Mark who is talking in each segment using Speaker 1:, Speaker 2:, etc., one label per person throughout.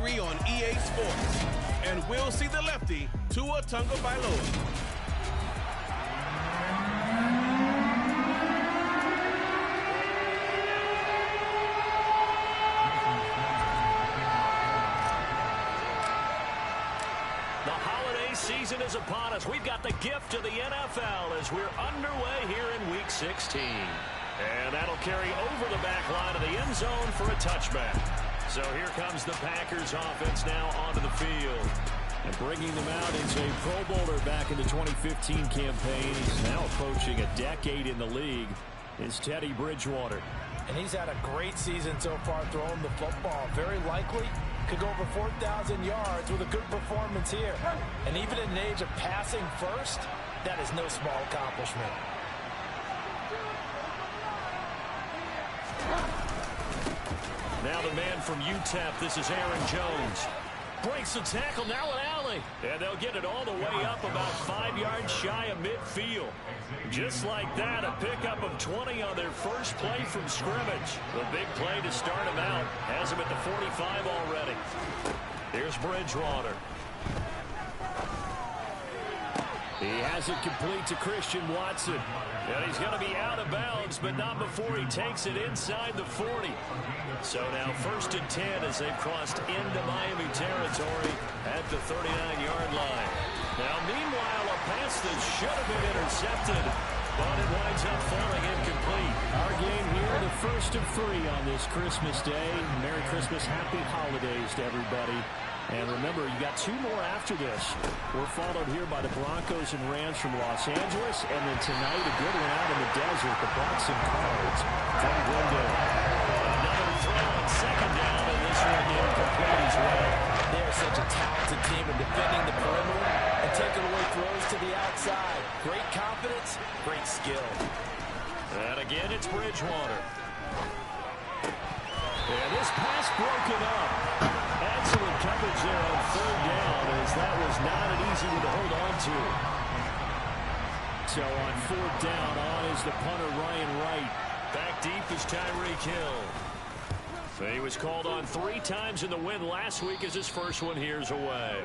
Speaker 1: free on EA Sports. And we'll see the lefty, Tua Tagovailoa.
Speaker 2: Season is upon us. We've got the gift of the NFL as we're underway here in Week 16. And that'll carry over the back line of the end zone for a touchback. So here comes the Packers offense now onto the field. And bringing them out is a Pro Bowler back in the 2015 campaign. He's now approaching a decade in the league. It's Teddy Bridgewater.
Speaker 3: And he's had a great season so far throwing the football. Very likely could go over 4,000 yards with a good performance here. And even in an age of passing first, that is no small accomplishment.
Speaker 2: Now the man from UTEP, this is Aaron Jones. Breaks the tackle, now an alley. And they'll get it all the way up about 5 yards shy of midfield. Just like that, a pickup of 20 on their first play from scrimmage. The big play to start him out. Has him at the 45 already. Here's Bridgewater. He has it complete to Christian Watson. And he's going to be out of bounds, but not before he takes it inside the 40. So now 1st and 10 as they've crossed into Miami territory at the 39-yard line. Now, meanwhile, a pass that should have been intercepted, but it winds up falling incomplete.
Speaker 4: Our game here, the first of 3 on this Christmas Day. Merry Christmas, Happy Holidays to everybody. And remember, you got 2 more after this. We're followed here by the Broncos and Rams from Los Angeles. And then tonight, a good one out in the desert, the Bucs and Cards from Glendale.
Speaker 2: Another throw on 2nd down, and this one incomplete as well.
Speaker 3: They're such a talented team in defending the perimeter and taking away throws to the outside. Great confidence, great skill.
Speaker 2: And again, it's Bridgewater. And this pass broken up. Excellent coverage there on 3rd down, as that was not an easy one to hold on to.
Speaker 4: So on 4th down, on is the punter Ryan Wright.
Speaker 2: Back deep is Tyreek Hill. He was called on 3 times in the win last week as his first one here's away.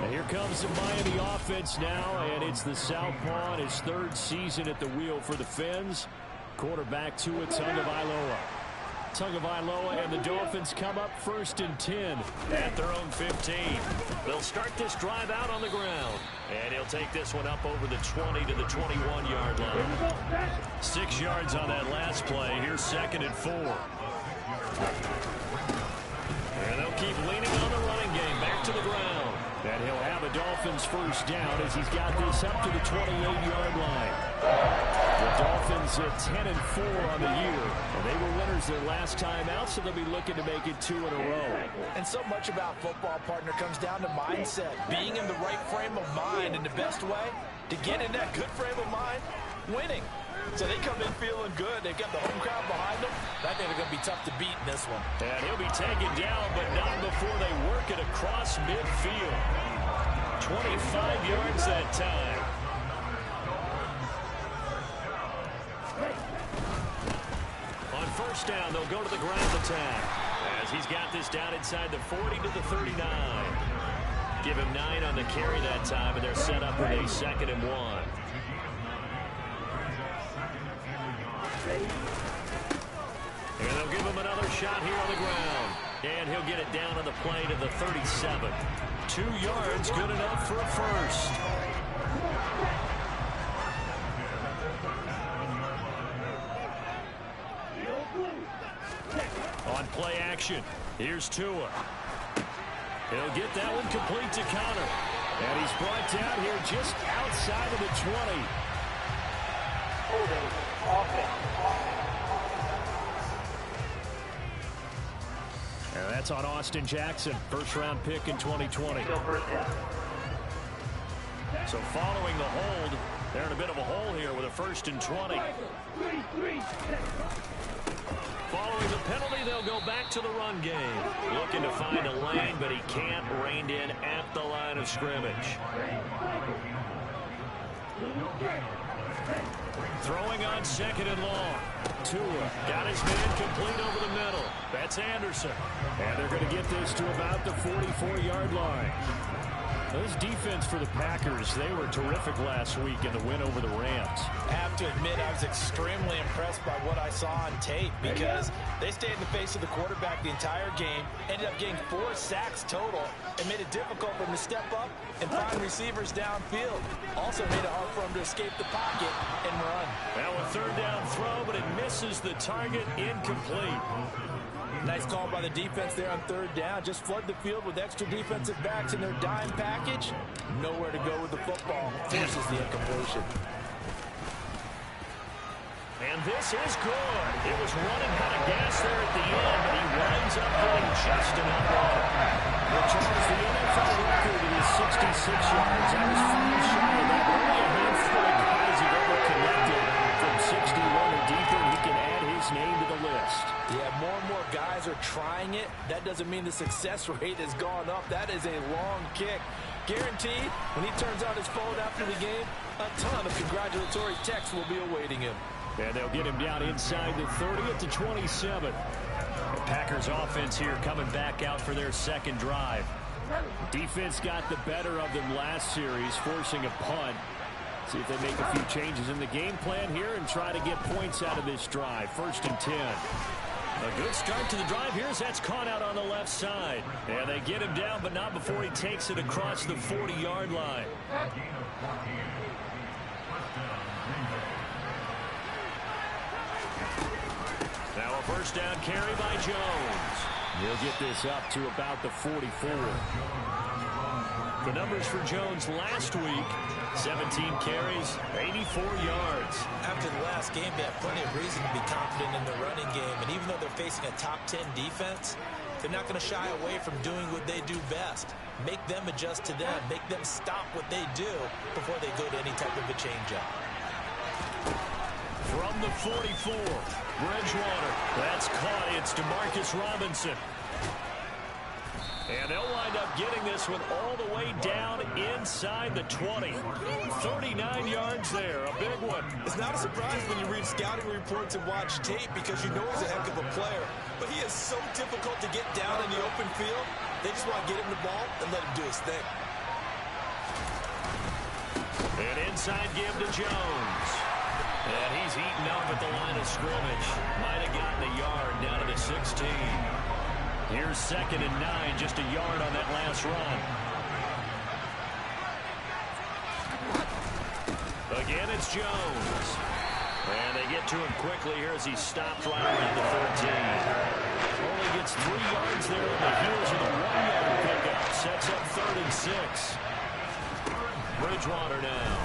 Speaker 4: And here comes the Miami offense now, and it's the Southpaw, his 3rd season at the wheel for the Phins. Quarterback Tua Tagovailoa. Tagovailoa and the Dolphins come up 1st and 10.
Speaker 2: At their own 15. They'll start this drive out on the ground. And he'll take this one up over the 20 to the 21-yard line. 6 yards on that last play. Here's 2nd and 4. And they'll keep leaning on the running game. Back to the ground.
Speaker 4: And he'll have a Dolphins 1st down as he's got this up to the 28-yard line. The Dolphins at 10 and 4 on the year. And they were winners their last time out, so they'll be looking to make it 2 in a row.
Speaker 3: And so much about football, partner, comes down to mindset. Being in the right frame of mind, and the best way to get in that good frame of mind, winning. So they come in feeling good. They've got the home crowd behind them. I think they're going to be tough to beat in this one.
Speaker 2: And he'll be taken down, but not before they work it across midfield. 25 yards that time. On 1st down, they'll go to the ground attack. As he's got this down inside the 40 to the 39. Give him 9 on the carry that time, and they're set up with a 2nd and 1. And they'll give him another shot here on the ground. And he'll get it down on the play to the 37. 2 yards, good enough for a first. On play action, here's Tua. He'll get that one complete to Connor. And he's brought down here just outside of the 20.
Speaker 4: And that's on Austin Jackson, 1st-round pick in 2020.
Speaker 2: So following the hold, they're in a bit of a hole here with a 1st and 20. Following the penalty, they'll go back to the run game. Looking to find a lane, but he can't. Reined in at the line of scrimmage. Throwing on second and long. Tua got his man complete over the middle. That's Anderson.
Speaker 4: And they're going to get this to about the 44-yard line. This defense for the Packers, they were terrific last week in the win over the Rams.
Speaker 3: I have to admit, I was extremely impressed by what I saw on tape because they stayed in the face of the quarterback the entire game, ended up getting 4 sacks total, and made it difficult for him to step up and find receivers downfield. Also made it hard for him to escape the pocket and run.
Speaker 2: Now a third down throw, but it misses the target, incomplete.
Speaker 3: Nice call by the defense there on third down. Just flood the field with extra defensive backs in their dime package. Nowhere to go with the football. Forces the incompletion.
Speaker 2: And this is good. It was running out of gas there at the end, but he winds up getting just enough on it.
Speaker 4: Well, Charles, the NFL record is 66 yards. That was 5 shy of that. Only a handful of guys have ever connected from 61 or deeper. He can add his name to the list.
Speaker 3: Yeah, more and more guys are trying it. That doesn't mean the success rate has gone up. That is a long kick. Guaranteed, when he turns on his phone after the game, a ton of congratulatory texts will be awaiting him.
Speaker 4: And they'll get him down inside the 30 at the 27.
Speaker 2: The Packers offense here coming back out for their second drive.
Speaker 4: Defense got the better of them last series, forcing a punt. See if they make a few changes in the game plan here and try to get points out of this drive. 1st and 10.
Speaker 2: A good start to the drive here as that's caught out on the left side. And they get him down, but not before he takes it across the 40-yard line. Now a first down carry by Jones.
Speaker 4: He'll get this up to about the 44.
Speaker 2: The numbers for Jones last week, 17 carries, 84 yards.
Speaker 3: After the last game, they have plenty of reason to be confident in their running game. And even though they're facing a top 10 defense, they're not going to shy away from doing what they do best. Make them adjust to them. Make them stop what they do before they go to any type of a change-up.
Speaker 2: From the 44, Bridgewater. That's caught. It's DeMarcus Robinson. And they'll wind up getting this one all the way down inside the 20. 39 yards there, a big one.
Speaker 3: It's not a surprise when you read scouting reports and watch tape because you know he's a heck of a player. But he is so difficult to get down in the open field. They just want to get him the ball and let him do his thing.
Speaker 2: An inside give to Jones. And he's eaten up at the line of scrimmage. Might have gotten a yard down to the 16. Here's 2nd and 9, just a yard on that last run. Again, it's Jones. And they get to him quickly here as he stopped right around the 13. Only gets 3 yards there on the heels of the 1-yard pickup. Sets up 3rd and 6. Bridgewater now.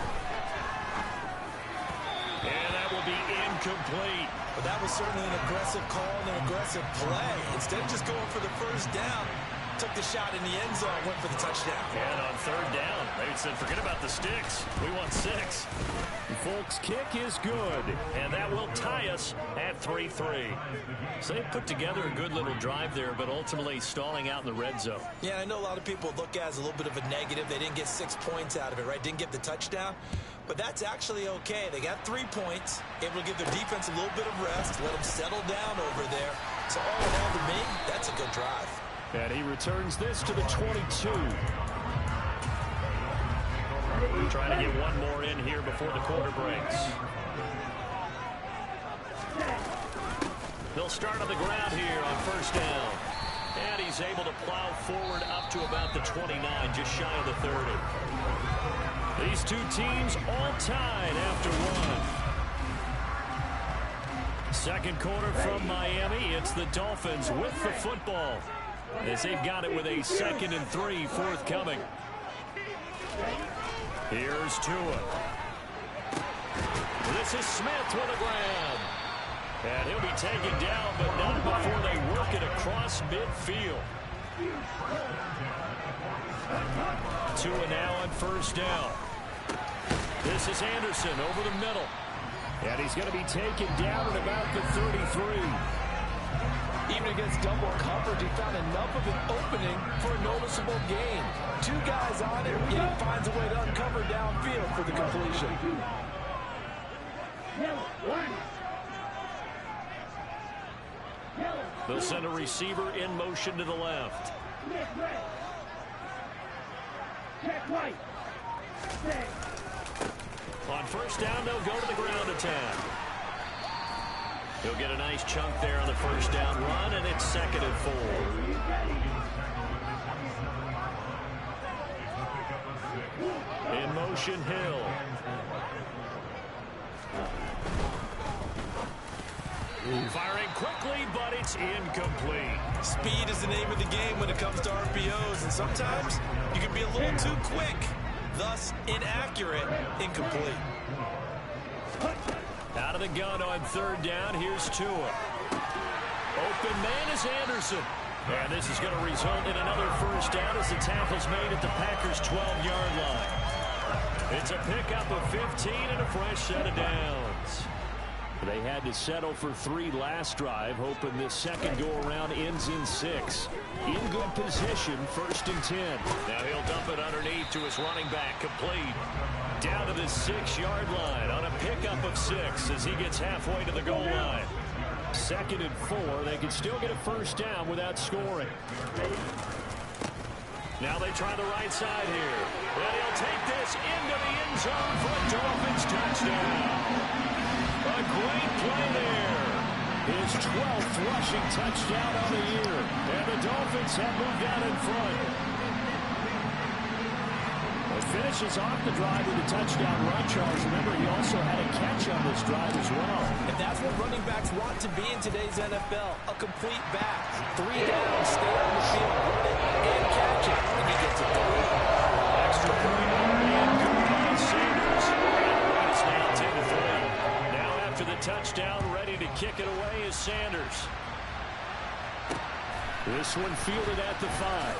Speaker 2: And that will be incomplete.
Speaker 3: But that was certainly an aggressive call and an aggressive play. Instead of just going for the first down, took the shot in the end zone, went for the touchdown.
Speaker 2: And on 3rd down, they said, forget about the sticks. We want 6.
Speaker 4: Folks, kick is good.
Speaker 2: And that will tie us at 3-3. So they put together a good little drive there, but ultimately stalling out in the red zone.
Speaker 3: Yeah, I know a lot of people look at it as a little bit of a negative. They didn't get 6 points out of it, right? Didn't get the touchdown. But that's actually okay. They got 3 points, able to give their defense a little bit of rest, let them settle down over there. So all in all, to me, that's a good drive.
Speaker 4: And he returns this to the 22.
Speaker 2: Trying to get one more in here before the quarter breaks. They'll start on the ground here on 1st down. And he's able to plow forward up to about the 29, just shy of the 30. These two teams all tied after one. Second quarter from Miami. It's the Dolphins with the football as they've got it with a 2nd and 3 forthcoming. Here's Tua. This is Smith with a grab. And he'll be taken down, but not before they work it across midfield. Tua now on 1st down. This is Anderson over the middle.
Speaker 4: And he's going to be taken down at about the 33.
Speaker 3: Even against double coverage, he found enough of an opening for a noticeable gain. 2 guys on it, yet he finds a way to uncover downfield for the completion.
Speaker 2: They'll send a receiver in motion to the left. On first down, they'll go to the ground attack. He'll get a nice chunk there on the first down run, and it's 2nd and 4. In motion, Hill. Firing quickly, but it's incomplete.
Speaker 3: Speed is the name of the game when it comes to RPOs, and sometimes you can be a little too quick, thus inaccurate, incomplete.
Speaker 2: Out of the gun on 3rd down, here's Tua. Open man is Anderson. And this is going to result in another first down as the tackle's made at the Packers' 12-yard line. It's a pickup of 15 and a fresh set of downs. They had to settle for 3 last drive, hoping this second go-around ends in 6. In good position, 1st and 10. Now he'll dump it underneath to his running back, complete. Down to the 6-yard line on a pickup of 6 as he gets halfway to the goal line. 2nd and 4. They can still get a first down without scoring. Now they try the right side here. And he'll take this into the end zone for a Dolphins touchdown. A great play there. His 12th rushing touchdown on the year. And the Dolphins have moved out in front. Well, finishes off the drive with a touchdown run, Charles. Remember, he also had a catch on this drive as well.
Speaker 3: And that's what running backs want to be in today's NFL. A complete back. 3 down, stay on the field, run it, and catch it. And he gets it done.
Speaker 2: Extra point and good by Sanders. And the lead is now 10-3. Now after the touchdown, ready to kick it away is Sanders. This one fielded at the 5.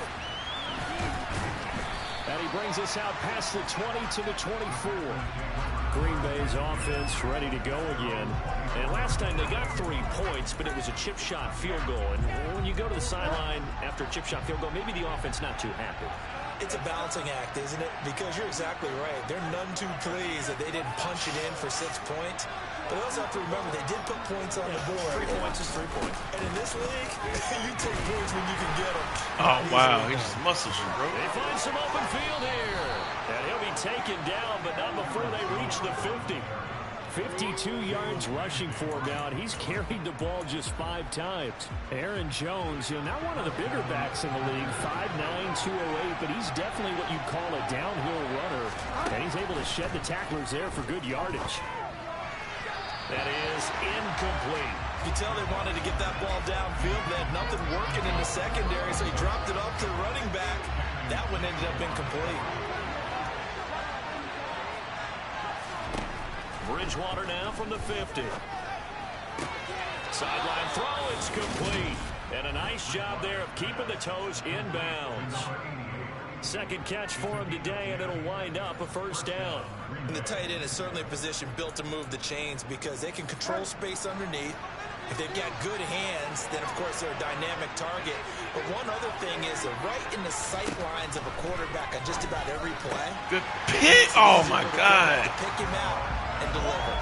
Speaker 2: And he brings us out past the 20 to the 24. Green Bay's offense ready to go again. And last time they got 3 points, but it was a chip shot field goal. And when you go to the sideline after a chip shot field goal, maybe the offense not too happy.
Speaker 3: It's a balancing act, isn't it? Because you're exactly right. They're none too pleased that they didn't punch it in for 6 points. But they also have to remember they did put points on the board.
Speaker 2: 3 points is 3 points.
Speaker 3: And in this league, you take points when you can get them.
Speaker 5: Oh, wow. He just muscles you, bro.
Speaker 2: They find some open field here. And he'll be taken down, but not before they reach the 50. 52 yards rushing for him now, and he's carried the ball just 5 times. Aaron Jones, not one of the bigger backs in the league, 5'9", 208, but he's definitely what you'd call a downhill runner. And he's able to shed the tacklers there for good yardage. That is incomplete.
Speaker 3: You tell they wanted to get that ball downfield. They had nothing working in the secondary, so he dropped it off to the running back. That one ended up incomplete.
Speaker 2: Bridgewater now from the 50. Sideline throw, it's complete. And a nice job there of keeping the toes in bounds. Second catch for him today, and it'll wind up a first down.
Speaker 3: And the tight end is certainly a position built to move the chains because they can control space underneath. If they've got good hands, then of course they're a dynamic target. But one other thing is they're right in the sight lines of a quarterback on just about every play.
Speaker 5: Good pick. Oh, my God.
Speaker 3: To pick him out and deliver.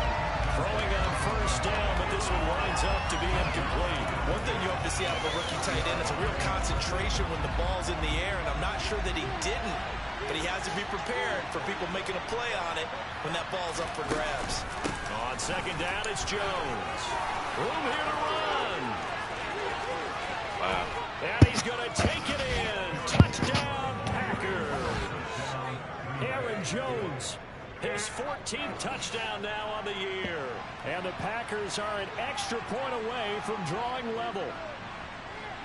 Speaker 2: Throwing on first down, but this one winds up to be incomplete.
Speaker 3: One thing you hope to see out of a rookie tight end is a real concentration when the ball's in the air, and I'm not sure that he didn't, but he has to be prepared for people making a play on it when that ball's up for grabs.
Speaker 2: On second down, it's Jones. Room here to run.
Speaker 5: Wow.
Speaker 2: And he's going to take it in. Touchdown, Packers. Aaron Jones. His 14th touchdown now on the year. And the Packers are an extra point away from drawing level.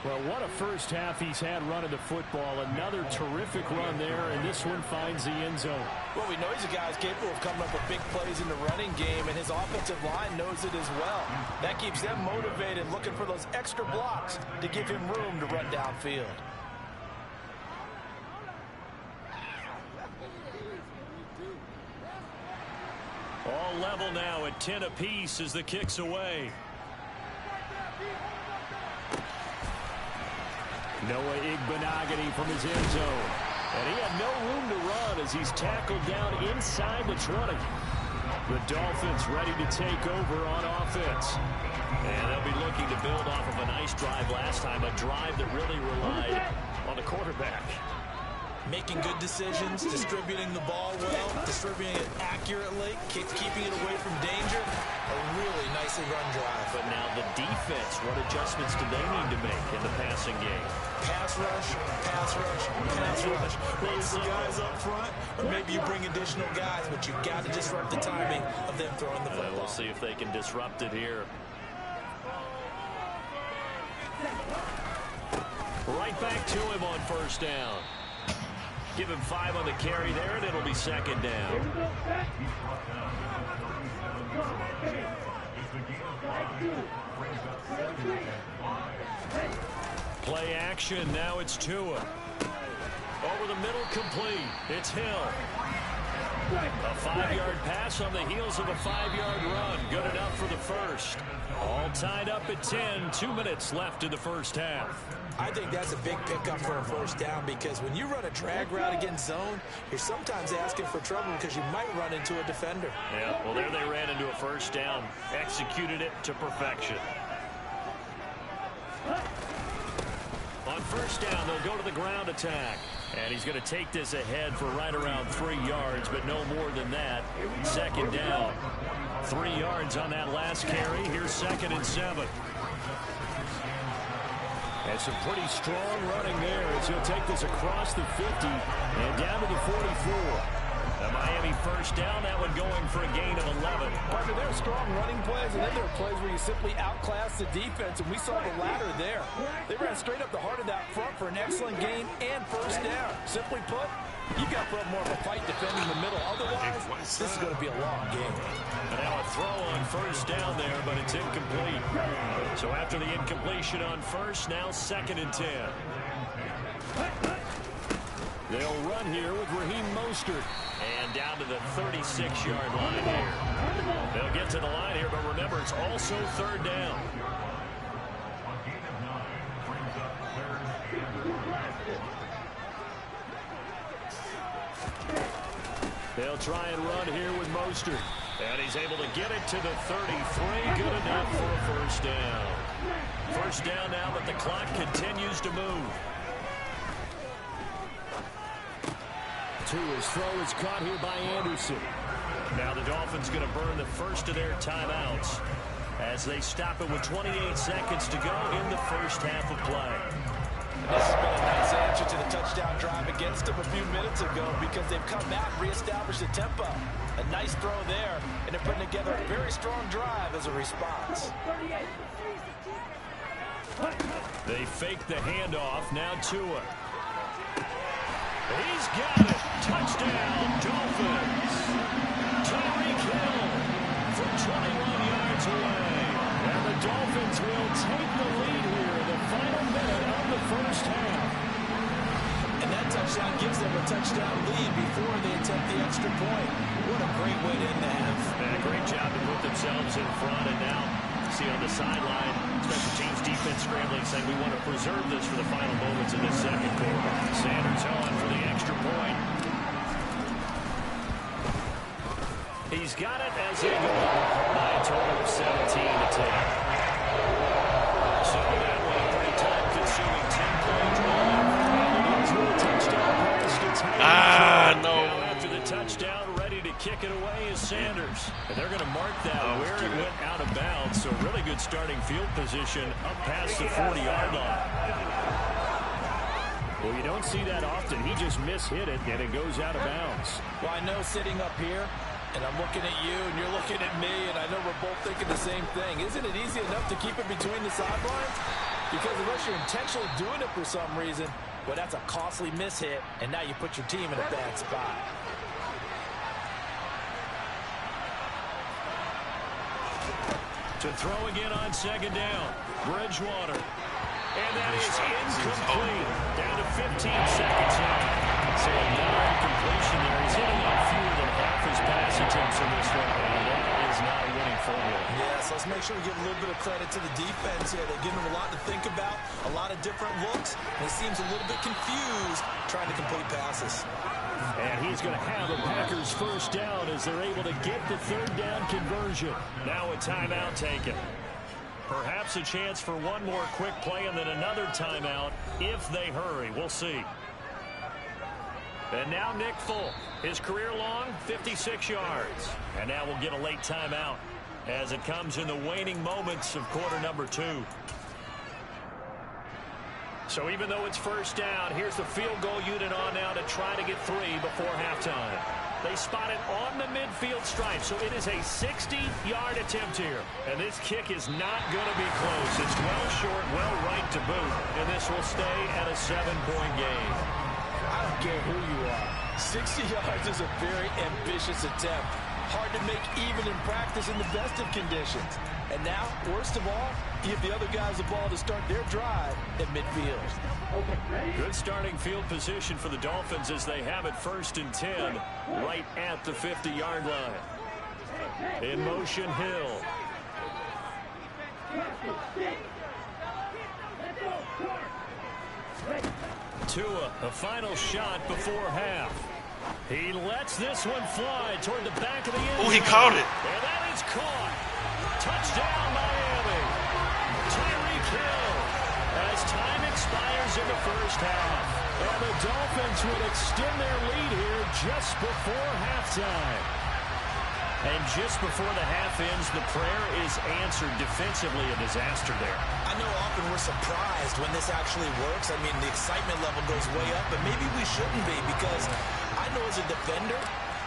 Speaker 2: Well, what a first half he's had running the football. Another terrific run there, and this one finds the end zone.
Speaker 3: Well, we know he's a guy who's capable of coming up with big plays in the running game, and his offensive line knows it as well. That keeps them motivated, looking for those extra blocks to give him room to run downfield.
Speaker 2: All level now at 10 apiece as the kick's away. Noah Igbenogany from his end zone. And he had no room to run as he's tackled down inside the 20.
Speaker 4: The Dolphins ready to take over on offense. And they'll be looking to build off of a nice drive last time, a drive that really relied on the quarterback.
Speaker 3: Making good decisions, distributing the ball well, distributing it accurately, keeping it away from danger. A really nicely run drive.
Speaker 4: But now the defense, what adjustments do they need to make in the passing game?
Speaker 3: Pass rush, pass rush, pass rush. Maybe some guys up front, or maybe you bring additional guys, but you've got to disrupt the timing of them throwing the football.
Speaker 4: We'll see if they can disrupt it here. Right back to him on first down. Give him 5 on the carry there, and it'll be second down. Play action. Now it's Tua. Over the middle, complete. It's Hill. A 5-yard pass on the heels of a 5-yard run. Good enough for the first. All tied up at 10. 2 minutes left in the first half.
Speaker 3: I think that's a big pickup for a first down, because when you run a drag route against zone, you're sometimes asking for trouble because you might run into a defender.
Speaker 4: Yeah, well, there they ran into a first down. Executed it to perfection. On first down, they'll go to the ground attack. And he's going to take this ahead for right around 3 yards, but no more than that. Second down. 3 yards on that last carry. Here's 2nd and 7. And some pretty strong running there as he'll take this across the 50 and down to the 44. The Miami first down, that one going for a gain of 11.
Speaker 3: Partner, there are strong running plays, and then there are plays where you simply outclass the defense, and we saw the latter there. They ran straight up the heart of that front for an excellent gain and first down. Simply put, you've got to put up more of a fight defending the middle. Otherwise, this is going to be a long game.
Speaker 4: And now a throw on first down there, but it's incomplete. So after the incompletion on first, now 2nd and 10. They'll run here with Raheem Mostert. And down to the 36-yard line here. They'll get to the line here, but remember, it's also 3rd down. They'll try and run here with Mostert. And he's able to get it to the 33. Good enough for a first down. First down now, but the clock continues to move. Tua's throw is caught here by Anderson. Now the Dolphins going to burn the first of their timeouts as they stop it with 28 seconds to go in the first half of play.
Speaker 3: This has been a nice answer to the touchdown drive against them a few minutes ago, because they've come back, reestablished the tempo. A nice throw there, and they're putting together a very strong drive as a response.
Speaker 4: They fake the handoff. Now Tua. He's got it. Touchdown, Dolphins. Tyreek Hill from 21 yards away. And the Dolphins will take the lead here in the final minute of the first half.
Speaker 3: And that touchdown gives them a touchdown lead before they attempt the extra point. What a great way to end the half.
Speaker 4: And a great job to put themselves in front. And now, see on the sideline, special teams defense scrambling, saying we want to preserve this for the final moments of this second quarter. Sanders on for the extra point. He's got it as they go by a total of 17 to 10. So that was a pretty time-consuming 10-play drive. And it is with a touchdown pass to Tyreek.
Speaker 5: No.
Speaker 4: Now after the touchdown, ready to kick it away is Sanders. And they're going to mark that where it went out of bounds. So really good starting field position up past the 40-yard line. Well, you don't see that often. He just mishit it, and it goes out of bounds.
Speaker 3: Well, I know sitting up here, and I'm looking at you, and you're looking at me, and I know we're both thinking the same thing. Isn't it easy enough to keep it between the sidelines? Because unless you're intentionally doing it for some reason, well, that's a costly mishit, and now you put your team in a bad spot.
Speaker 4: To throw again on second down. Bridgewater. And that is incomplete. Down to 15 seconds now. So another incompletion there. He's hitting on fewer than half his pass attempts in this one. And that is not a winning formula.
Speaker 3: Yeah, Yes, let's make sure we give a little bit of credit to the defense here. They're giving them a lot to think about, a lot of different looks, and he seems a little bit confused trying to complete passes.
Speaker 4: And he's going to have a Packers first down as they're able to get the third down conversion.
Speaker 2: Now a timeout taken. Perhaps a chance for one more quick play and then another timeout if they hurry. We'll see. And now Nick Folk. His career long, 56 yards. And now we'll get a late timeout as it comes in the waning moments of quarter number 2. So even though it's first down, here's the field goal unit on now to try to get 3 before halftime. They spot it on the midfield stripe, so it is a 60-yard attempt here. And this kick is not going to be close. It's well short, well right to boot, and this will stay at a 7-point game.
Speaker 3: I don't care who you are. 60 yards is a very ambitious attempt. Hard to make even in practice in the best of conditions. And now, worst of all, give the other guys the ball to start their drive at midfield.
Speaker 2: Good starting field position for the Dolphins as they have it 1st and 10 right at the 50-yard line. In motion, Hill. Tua, a final shot before half. He lets this one fly toward the back of the end zone.
Speaker 5: Oh, he caught it.
Speaker 2: And that is caught. Touchdown, Miami. Tyreek Hill as time expires in the first half. And the Dolphins would extend their lead here just before halftime. And just before the half ends, the prayer is answered. Defensively, a disaster there.
Speaker 3: I know often we're surprised when this actually works. I mean, the excitement level goes way up, but maybe we shouldn't be, because I know as a defender,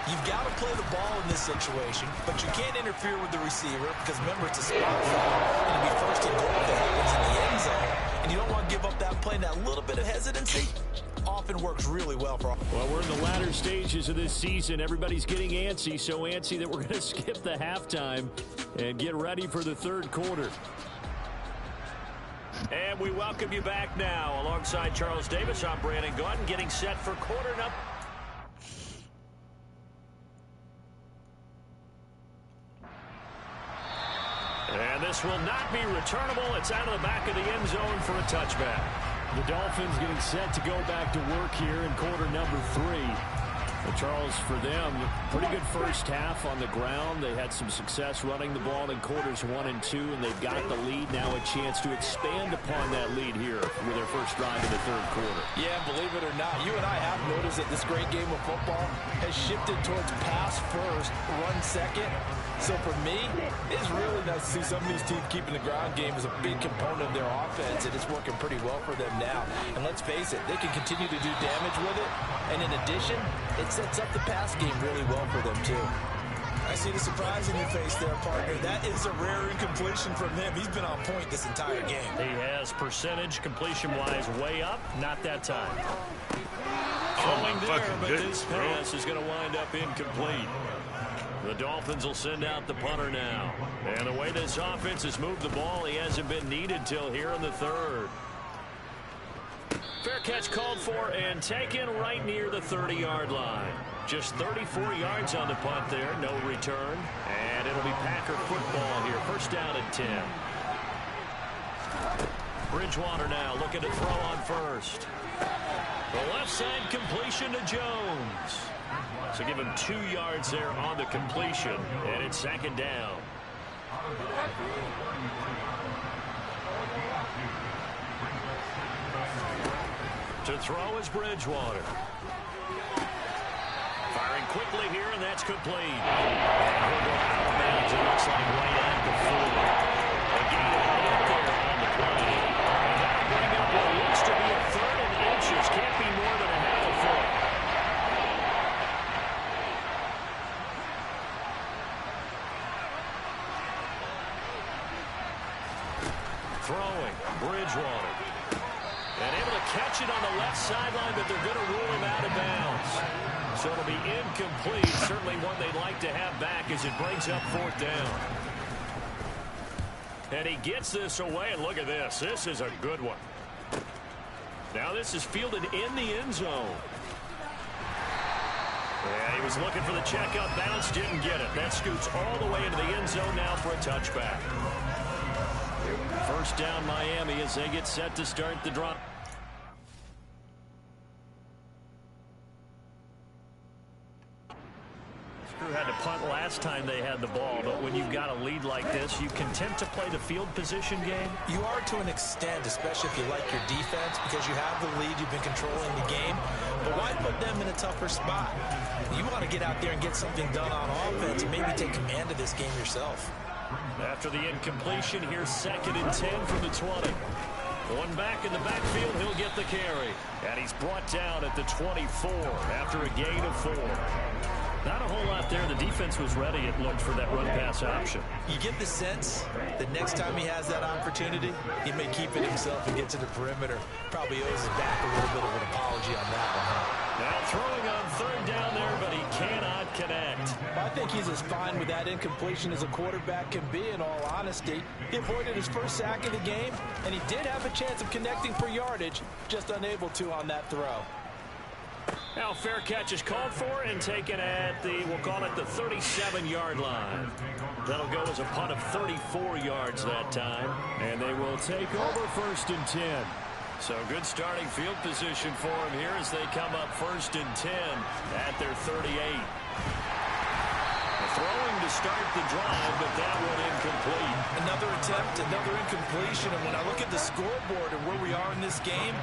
Speaker 3: you've got to play the ball in this situation, but you can't interfere with the receiver because, remember, it's a spot foul, and it'll be 1st and goal if it happens in the end zone, and you don't want to give up that play. And that little bit of hesitancy often works really well for.
Speaker 4: Well, we're in the latter stages of this season. Everybody's getting antsy, so antsy that we're going to skip the halftime and get ready for the third quarter.
Speaker 2: And we welcome you back now. Alongside Charles Davis, I'm Brandon Gaudin, getting set for quarter number. And this will not be returnable. It's out of the back of the end zone for a touchback.
Speaker 4: The Dolphins getting set to go back to work here in quarter number 3. Well, Charles, for them, pretty good first half on the ground. They had some success running the ball in quarters 1 and 2, and they've got the lead. Now a chance to expand upon that lead here with their first drive in the third quarter.
Speaker 3: Yeah, believe it or not, you and I have noticed that this great game of football has shifted towards pass first, run second. So for me, it's really nice to see some of these teams keeping the ground game as a big component of their offense, and it's working pretty well for them now. And let's face it, they can continue to do damage with it. And in addition, it sets up the pass game really well for them, too. I see the surprise in your face there, partner. That is a rare incompletion from him. He's been on point this entire game.
Speaker 2: He has percentage completion-wise way up. Not that time. Throwing there, but this pass is going to wind up incomplete. The Dolphins will send out the punter now. And the way this offense has moved the ball, he hasn't been needed till here in the third. Fair catch called for and taken right near the 30-yard line. Just 34 yards on the punt there, no return. And it'll be Packer football here. First down and 10. Bridgewater now looking to throw on first. The left side completion to Jones. So give him 2 yards there on the completion, and it's second down. To throw is Bridgewater. Firing quickly here, and that's complete. And he'll go out of bounds, it looks like right at the 40. A gain of 8 there on the play. And that'll bring up what looks to be a 3rd and inches. Can't be more than a half a foot. Throwing, Bridgewater. And able to catch it on the left sideline, but they're going to rule him out of bounds. So it'll be incomplete. Certainly one they'd like to have back as it brings up 4th down. And he gets this away, and look at this. This is a good one. Now this is fielded in the end zone. Yeah, he was looking for the checkup bounce, didn't get it. That scoots all the way into the end zone now for a touchback. First down Miami as they get set to start the drive. Crew had to punt last time they had the ball, but when you've got a lead like this, you content to play the field position game?
Speaker 3: You are to an extent, especially if you like your defense, because you have the lead, you've been controlling the game. But why put them in a tougher spot? You want to get out there and get something done on offense and maybe take command of this game yourself.
Speaker 2: After the incompletion, here's 2nd and 10 from the 20. One back in the backfield, he'll get the carry. And he's brought down at the 24 after a gain of 4. Not a whole lot there. The defense was ready, it looked, for that run-pass option.
Speaker 3: You get the sense that next time he has that opportunity, he may keep it himself and get to the perimeter. Probably owes his back a little bit of an apology on that one, huh?
Speaker 2: Now throwing on 3rd down there, but he cannot connect.
Speaker 3: I think he's as fine with that incompletion as a quarterback can be, in all honesty. He avoided his first sack of the game, and he did have a chance of connecting for yardage, just unable to on that throw.
Speaker 2: Now fair catch is called for and taken at the, we'll call it the 37-yard line. That'll go as a punt of 34 yards that time. And they will take over 1st and 10. So good starting field position for them here as they come up 1st and 10 at their 38. Throwing to start the drive, but that one incomplete.
Speaker 3: Another attempt, another incompletion. And when I look at the scoreboard and where we are in this game,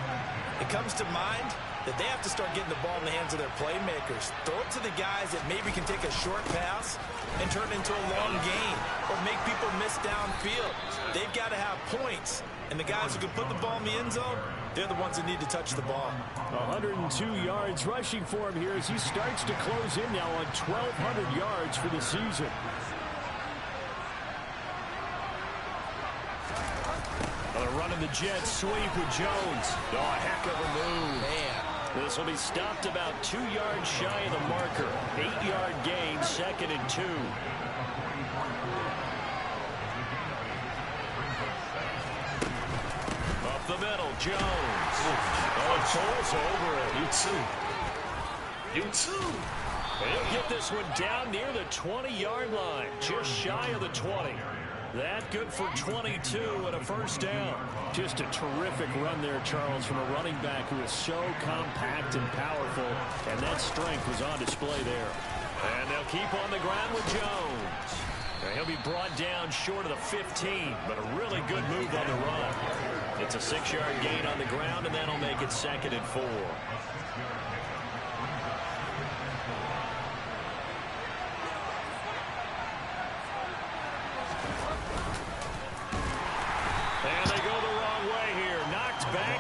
Speaker 3: it comes to mind that they have to start getting the ball in the hands of their playmakers. Throw it to the guys that maybe can take a short pass and turn it into a long gain or make people miss downfield. They've got to have points. And the guys who can put the ball in the end zone, they're the ones that need to touch the ball.
Speaker 4: 102 yards rushing for him here as he starts to close in now on 1,200 yards for the season.
Speaker 2: They're running the jet sweep with Jones. Oh, a heck of a move.
Speaker 3: Man.
Speaker 2: This will be stopped about 2 yards shy of the marker. 8-yard gain, 2nd and 2. Up the middle, Jones. Oh, it falls over it.
Speaker 5: You too.
Speaker 2: He'll get this one down near the 20-yard line, just shy of the 20. That good for 22 and a 1st down.
Speaker 4: Just a terrific run there, Charles, from a running back who is so compact and powerful, and that strength was on display there.
Speaker 2: And they'll keep on the ground with Jones. Now he'll be brought down short of the 15, but a really good move on the run. It's a 6-yard gain on the ground, and that'll make it 2nd and 4.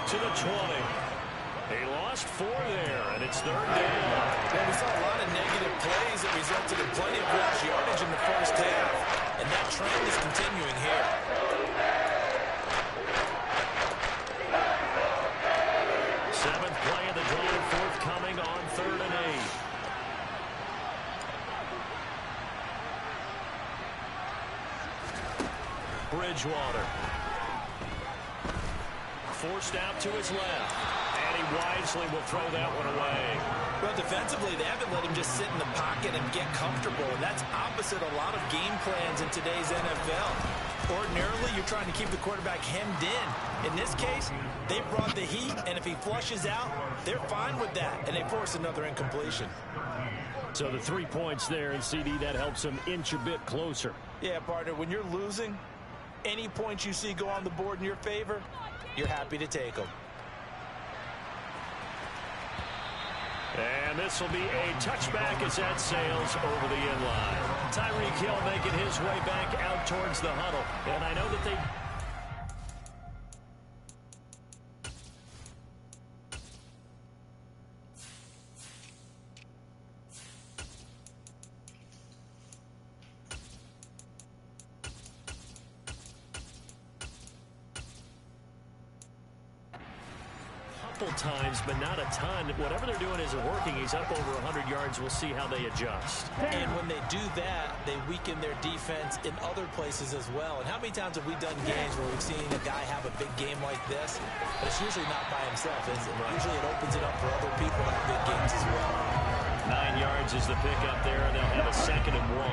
Speaker 2: To the 20. He lost 4 there, and it's 3rd down.
Speaker 3: Well, we saw a lot of negative plays that resulted in plenty of gross yardage in the first half, and that trend is continuing here.
Speaker 2: Seventh play of the drive, forthcoming on 3rd and 8. Bridgewater. Forced out to his left, and he wisely will throw that one away.
Speaker 3: Well, defensively, they haven't let him just sit in the pocket and get comfortable, and that's opposite a lot of game plans in today's NFL. Ordinarily, you're trying to keep the quarterback hemmed in. In this case, they brought the heat, and if he flushes out, they're fine with that, and they force another incompletion.
Speaker 4: So the 3 points there, and CD, that helps him inch a bit closer.
Speaker 3: Yeah, partner, when you're losing, any points you see go on the board in your favor, you're happy to take them.
Speaker 2: And this will be a touchback as that sails over the inline. Tyreek Hill making his way back out towards the huddle. And I know that they... times, but not a ton. Whatever they're doing isn't working. He's up over 100 yards. We'll see how they adjust.
Speaker 3: And when they do that, they weaken their defense in other places as well. And how many times have we done games where we've seen a guy have a big game like this, but it's usually not by himself, is it? Usually it opens it up for other people to have big games as well.
Speaker 2: 9 yards yards is the pickup there, and they'll have a 2nd and 1.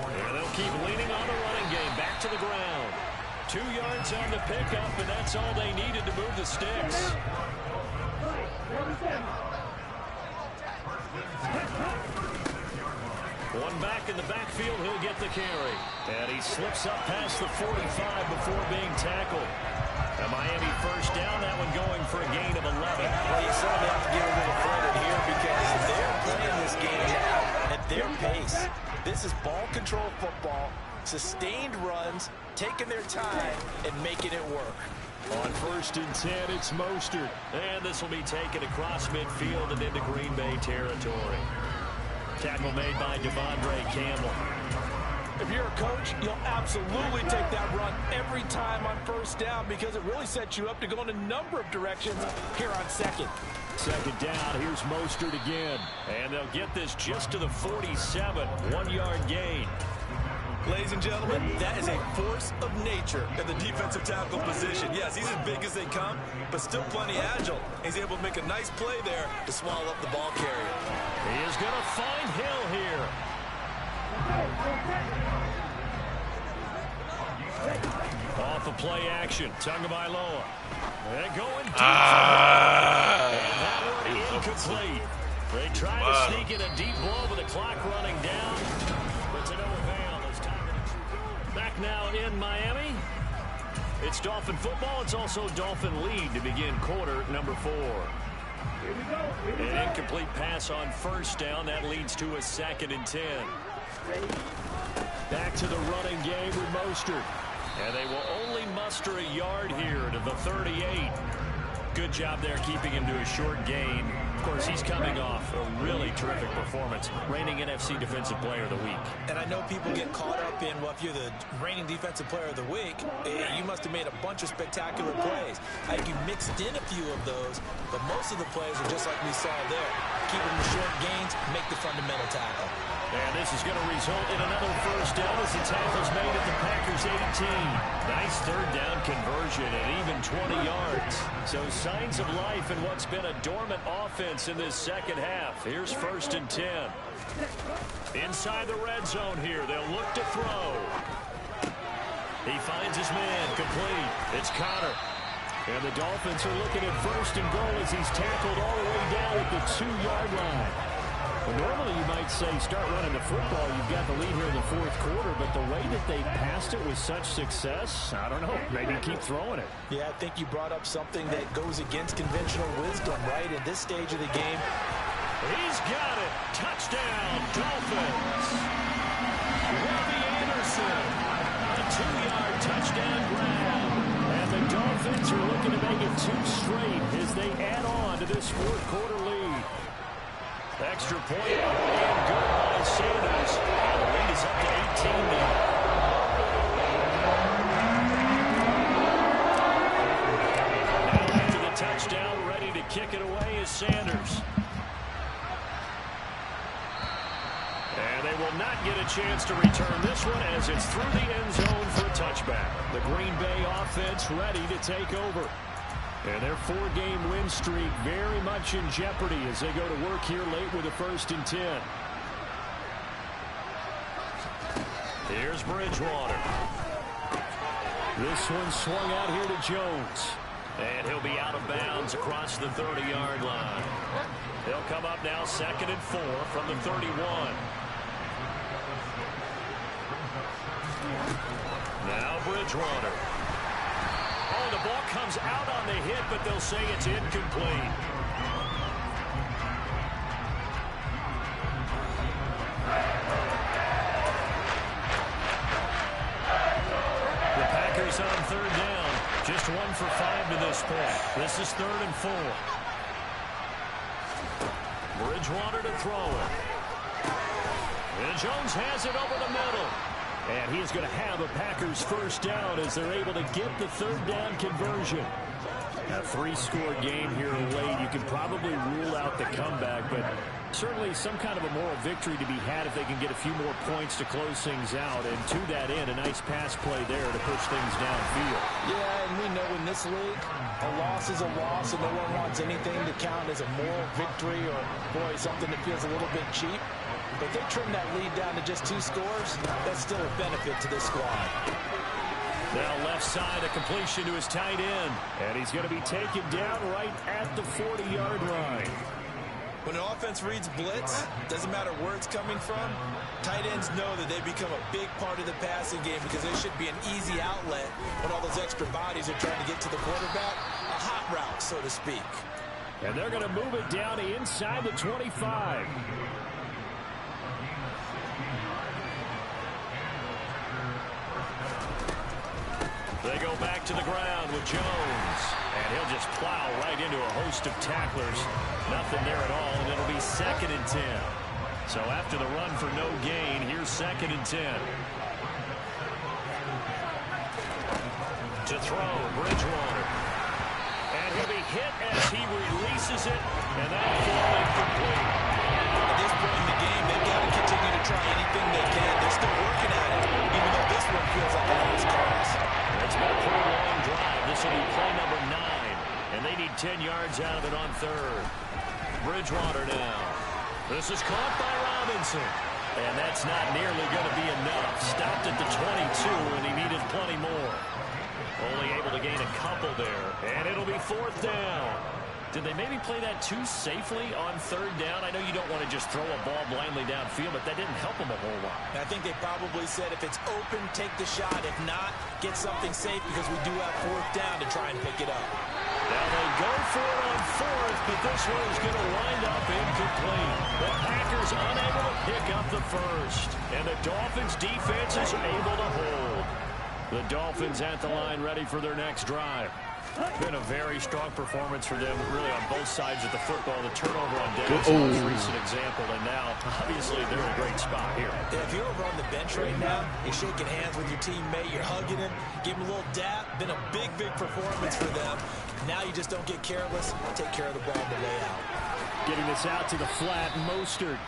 Speaker 2: And they'll keep leaning on the running game. Back to the ground. 2 yards on the pickup, and that's all they needed to move the sticks. One back in the backfield, he'll get the carry. And he slips up past the 45 before being tackled. A Miami first down, that one going for a gain of 11.
Speaker 3: Well, you certainly have to give a little credit here because they're playing this game now at their pace. This is ball control football, sustained runs, taking their time, and making it work.
Speaker 2: On 1st and 10, it's Mostert. And this will be taken across midfield and into Green Bay territory. Tackle made by Devondre Campbell.
Speaker 3: If you're a coach, you'll absolutely take that run every time on 1st down because it really sets you up to go in a number of directions here on 2nd.
Speaker 2: 2nd down, here's Mostert again. And they'll get this just to the 47, 1-yard gain.
Speaker 3: Ladies and gentlemen, that is a force of nature at the defensive tackle position. Yes, he's as big as they come, but still plenty agile. He's able to make a nice play there to swallow up the ball carrier.
Speaker 2: He is going to find Hill here. Off of play action, Tagovailoa. They're going deep. And that one incomplete. They tried to sneak in a deep blow with the clock running down, but to no avail. Back now in Miami. It's Dolphin football. It's also Dolphin lead to begin quarter number 4. An incomplete pass on 1st down. That leads to a 2nd and 10. Back to the running game with Mostert. And they will only muster a yard here to the 38. Good job there keeping him to a short gain. Of course, he's coming off a really terrific performance. Reigning NFC Defensive Player of the Week.
Speaker 3: And I know people get caught up in, well, if you're the reigning Defensive Player of the Week, you must have made a bunch of spectacular plays. I think you mixed in a few of those, but most of the plays are just like we saw there. Keep them to short gains, make the fundamental tackle.
Speaker 2: And this is going to result in another 1st down as the tackle's made at the Packers 18. Nice 3rd down conversion and even 20 yards. So signs of life in what's been a dormant offense in this 2nd half. Here's 1st and 10. Inside the red zone here. They'll look to throw. He finds his man complete. It's Connor. And the Dolphins are looking at 1st and goal as he's tackled all the way down at the 2-yard line. Well, normally you might say start running the football. You've got the lead here in the 4th quarter, but the way that they passed it with such success, I don't know. Maybe keep throwing it.
Speaker 3: Yeah, I think you brought up something that goes against conventional wisdom, right? At this stage of the game.
Speaker 2: He's got it. Touchdown, Dolphins. Robbie Anderson. A 2-yard touchdown grab. And the Dolphins are looking to make it 2 straight as they add on to this 4th quarter lead. Extra point and good by Sanders. And the lead is up to 18 now. Now after the touchdown, ready to kick it away is Sanders. And they will not get a chance to return this one as it's through the end zone for a touchback. The Green Bay offense ready to take over. And their 4-game win streak very much in jeopardy as they go to work here late with a 1st and 10. Here's Bridgewater. This one swung out here to Jones. And he'll be out of bounds across the 30-yard line. They'll come up now 2nd and 4 from the 31. Now Bridgewater. Oh, the ball comes out on the hit, but they'll say it's incomplete. The Packers on 3rd down. Just 1 for 5 to this point. This is 3rd and 4. Bridgewater to throw it. And Jones has it over the middle. And he's going to have a Packers 1st down as they're able to get the 3rd down conversion. A 3-score game here late. You can probably rule out the comeback, but certainly some kind of a moral victory to be had if they can get a few more points to close things out. And to that end, a nice pass play there to push things downfield.
Speaker 3: Yeah, and we know, in this league, a loss is a loss, and no one wants anything to count as a moral victory or, boy, something that feels a little bit cheap. But they trim that lead down to just 2 scores. That's still a benefit to this squad.
Speaker 4: Now left side, a completion to his tight end. And he's going to be taken down right at the 40-yard line.
Speaker 3: When an offense reads blitz, doesn't matter where it's coming from, tight ends know that they become a big part of the passing game because they should be an easy outlet when all those extra bodies are trying to get to the quarterback. A hot route, so to speak.
Speaker 4: And they're going to move it down inside the 25. They go back to the ground with Jones. And he'll just plow right into a host of tacklers. Nothing there at all, and it'll be 2nd and 10. So after the run for no gain, here's 2nd and 10. To throw, Bridgewater. And he'll be hit as he releases it, and that'll fall incomplete.
Speaker 3: At this point in the game, they've got to continue to try anything they can. They're still working at it, even though this one feels like a lost cause.
Speaker 4: It's been a pretty long drive. This will be play number 9. And they need 10 yards out of it on 3rd. Bridgewater now. This is caught by Robinson. And that's not nearly going to be enough. Stopped at the 22, and he needed plenty more. Only able to gain a couple there. And it'll be 4th down. Did they maybe play that too safely on 3rd down? I know you don't want to just throw a ball blindly downfield, but that didn't help them a whole lot.
Speaker 3: I think they probably said if it's open, take the shot. If not, get something safe because we do have 4th down to try and pick it up.
Speaker 4: Now they go for it on 4th, but this one is going to wind up incomplete. The Packers unable to pick up the first, and the Dolphins defense is able to hold. The Dolphins at the line ready for their next drive. Been a very strong performance for them, really, on both sides of the football. The turnover on Dennis, the most recent example, and now, obviously, they're in a great spot here.
Speaker 3: If you're over on the bench right now, you're shaking hands with your teammate, you're hugging him, give him a little dap. Been a big, big performance for them. Now you just don't get careless. Take care of the ball on the way out.
Speaker 4: Getting this out to the flat, Mostert.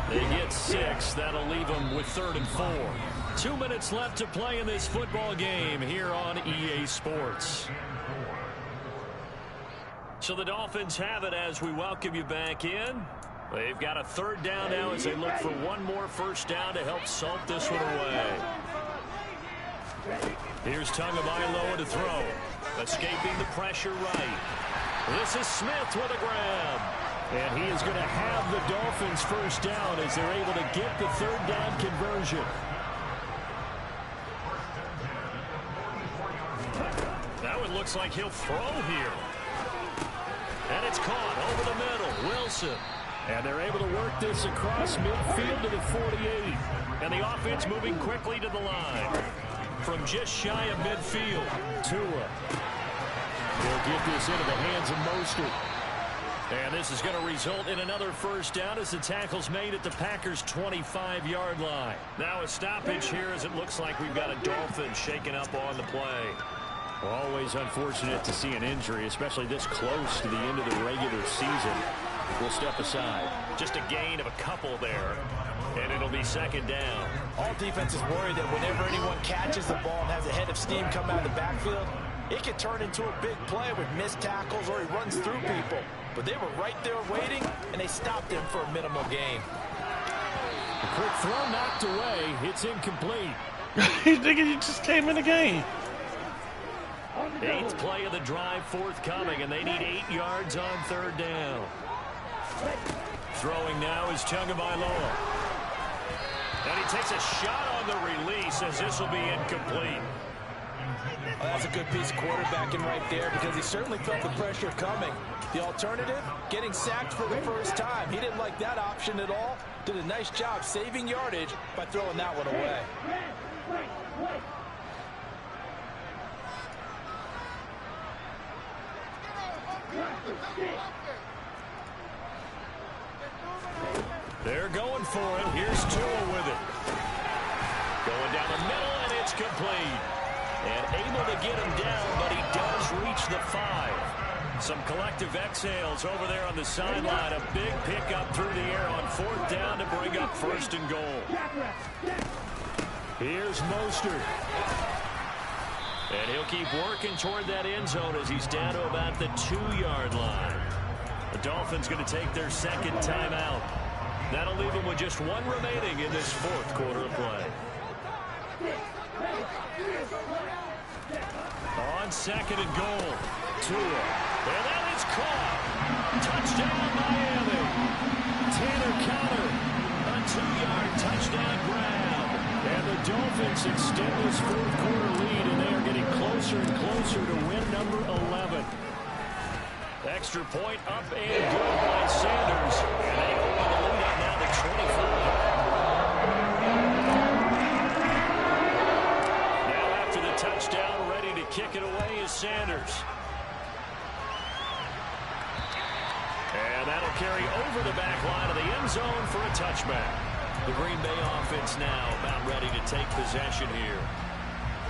Speaker 4: They get 6. That'll leave them with 3rd and 4. 2 minutes left to play in this football game here on EA Sports. So the Dolphins have it as we welcome you back in. They've got a 3rd down now as they look for one more first down to help salt this one away. Here's Tagovailoa to throw. Escaping the pressure right. This is Smith with a grab. And he is going to have the Dolphins first down as they're able to get the 3rd down conversion. Now it looks like he'll throw here. And it's caught over the middle. Wilson. And they're able to work this across midfield to the 48. And the offense moving quickly to the line. From just shy of midfield. Tua. They'll get this into the hands of Mostert. And this is going to result in another first down as the tackle's made at the Packers' 25-yard line. Now a stoppage here as it looks like we've got a Dolphin shaken up on the play. Always unfortunate to see an injury, especially this close to the end of the regular season. We'll step aside. Just a gain of a couple there. And it'll be 2nd down.
Speaker 3: All defenses worry that whenever anyone catches the ball and has a head of steam come out of the backfield, it can turn into a big play with missed tackles or he runs through people. But they were right there waiting, and they stopped him for a minimal gain.
Speaker 4: A quick throw knocked away. It's incomplete.
Speaker 6: He just came in the game.
Speaker 4: 8th play of the drive forthcoming, and they need 8 yards on 3rd down. Throwing now is Tagovailoa. And he takes a shot on the release as this will be incomplete.
Speaker 3: Well, that's a good piece of quarterbacking right there because he certainly felt the pressure coming. The alternative, getting sacked for the first time. He didn't like that option at all. Did a nice job saving yardage by throwing that one away.
Speaker 4: They're going for it. Here's Tua with it. Going down the middle, and it's complete. And able to get him down, but he does reach the 5. Some collective exhales over there on the sideline. A big pickup through the air on 4th down to bring up 1st and goal. Here's Mostert.
Speaker 2: And he'll keep working toward that end zone as he's down to about the 2-yard line. The Dolphins going to take their second timeout. That'll leave them with just one remaining in this fourth quarter of play. On second and goal, Tua. And that is caught. Touchdown, Miami. Tanner Counter, a 2-yard touchdown grab. And the Dolphins extend this fourth quarter lead, and they are getting closer and closer to win number 11. Extra point up and good by Sanders. And they open the lead up now to 25. Now after the touchdown, ready to kick it away is Sanders. And that'll carry over the back line of the end zone for a touchback. The Green Bay offense now about ready to take possession here.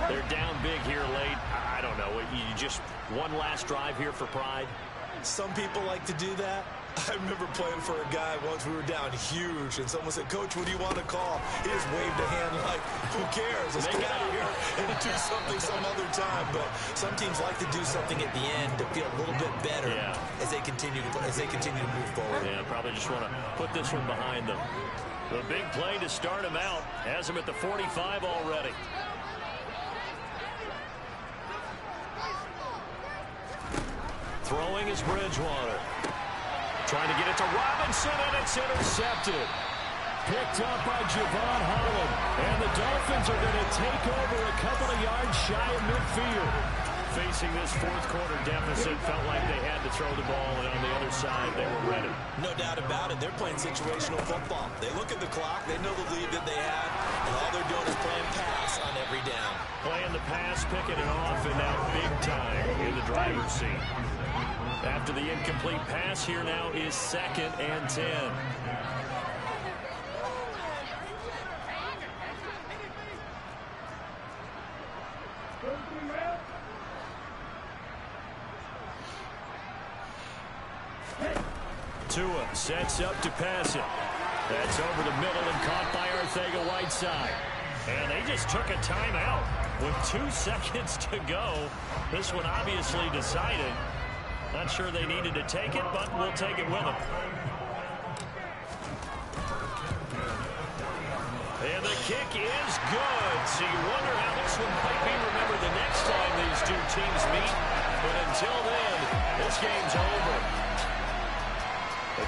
Speaker 2: They're down big here late. I don't know. You just one last drive here for pride.
Speaker 3: Some people like to do that. I remember playing for a guy once. We were down huge, and someone said, "Coach, what do you want to call?" He just waved a hand like, "Who cares? Let's get out of here and do something some other time." But some teams like to do something at the end to feel a little bit better as they continue to move forward.
Speaker 2: Yeah, probably just want to put this one behind them. The big play to start him out has him at the 45 already. Throwing is Bridgewater. Trying to get it to Robinson, and it's intercepted. Picked up by Javon Holland. And the Dolphins are going to take over a couple of yards shy of midfield. Facing this fourth quarter deficit, felt like they had to throw the ball, and on the other side, they were ready.
Speaker 3: No doubt about it. They're playing situational football. They look at the clock. They know the lead that they have, and all they're doing is playing pass on every down.
Speaker 2: Playing the pass, picking it off, and now big time in the driver's seat. After the incomplete pass, here now is 2nd and 10. Tua sets up to pass it. That's over the middle and caught by Arcega-Whiteside. And they just took a timeout with 2 seconds to go. This one obviously decided. Not sure they needed to take it, but we'll take it with them. And the kick is good. So you wonder how this one might be remembered the next time these two teams meet. But until then, this game's over.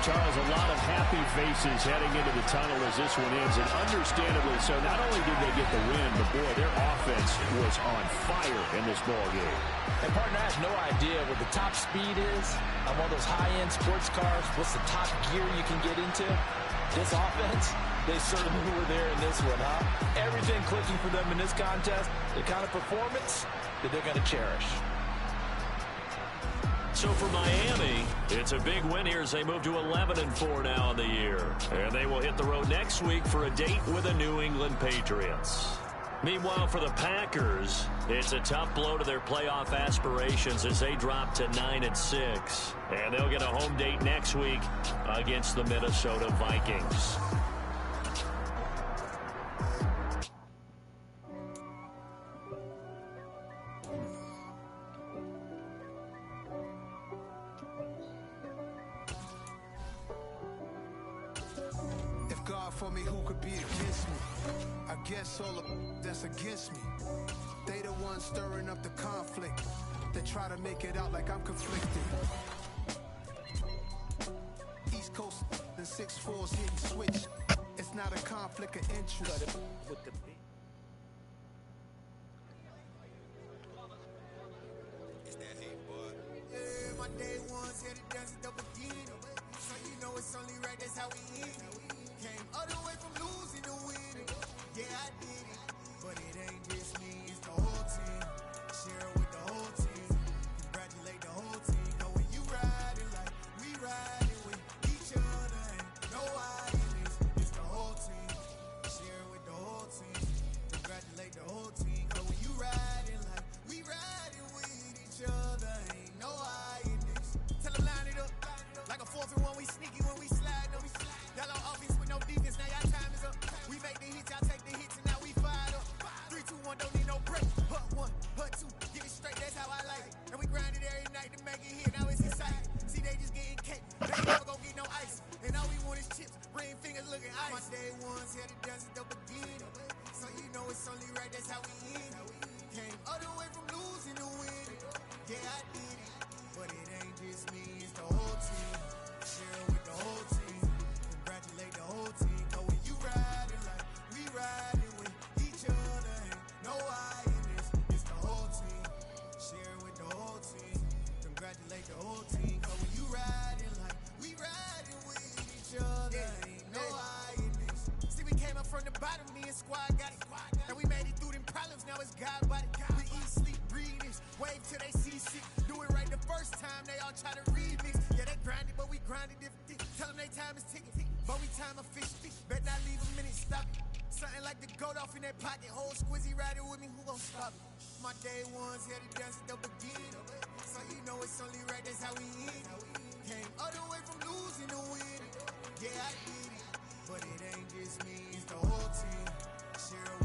Speaker 4: Charles, a lot of happy faces heading into the tunnel as this one ends, and understandably so. Not only did they get the win, but boy, their offense was on fire in this ball game.
Speaker 3: And partner, I have no idea what the top speed is on one of those high-end sports cars. What's the top gear you can get into? This offense, they certainly were there in this one, huh? Everything clicking for them in this contest, the kind of performance that they're going to cherish.
Speaker 2: So for Miami, it's a big win here as they move to 11-4 now in the year. And they will hit the road next week for a date with the New England Patriots. Meanwhile, for the Packers, it's a tough blow to their playoff aspirations as they drop to 9-6. And they'll get a home date next week against the Minnesota Vikings.
Speaker 7: For me, who could be against me? I guess all of that's against me. They the ones stirring up the conflict. They try to make it out like I'm conflicted. East Coast and 6'4's getting switched. It's not a conflict of interest.
Speaker 8: It's that hate, boy. Yeah, my day ones here to dance it up again. So you know it's only right, that's how we eat. Came all the way from losing to winning. Yeah, I did it. But it ain't just me, it's the whole team. Share it with the whole team. Congratulate the whole team. Know when you riding like we riding with each other. Ain't no hiding this. It's the whole team. Share it with the whole team. Congratulate the whole team. Know when you riding like we riding with each other. Ain't no hiding this. Tell them line it up. Like a 4th and 1, we sneaky when we slide them. Y'all on offense with no defense, now y'all time is up. We make the hits, y'all take the hits, and now we fired up. 3, 2, 1, We eat, sleep, breathe this. Wave till they see shit. Do it right the first time, they all try to remix. Yeah, they grinded, but we grinded different. Tell them they time is ticking. But we time efficient. Bet not leave a minute, stop it. Something like the goat off in their pocket. Whole squizzy riding with me, who gon' stop it? My day ones here to dance at the beginning. So you know it's only right, that's how we end. Came all the way from losing to winning. Yeah, I did it. But it ain't just me, it's the whole team. Share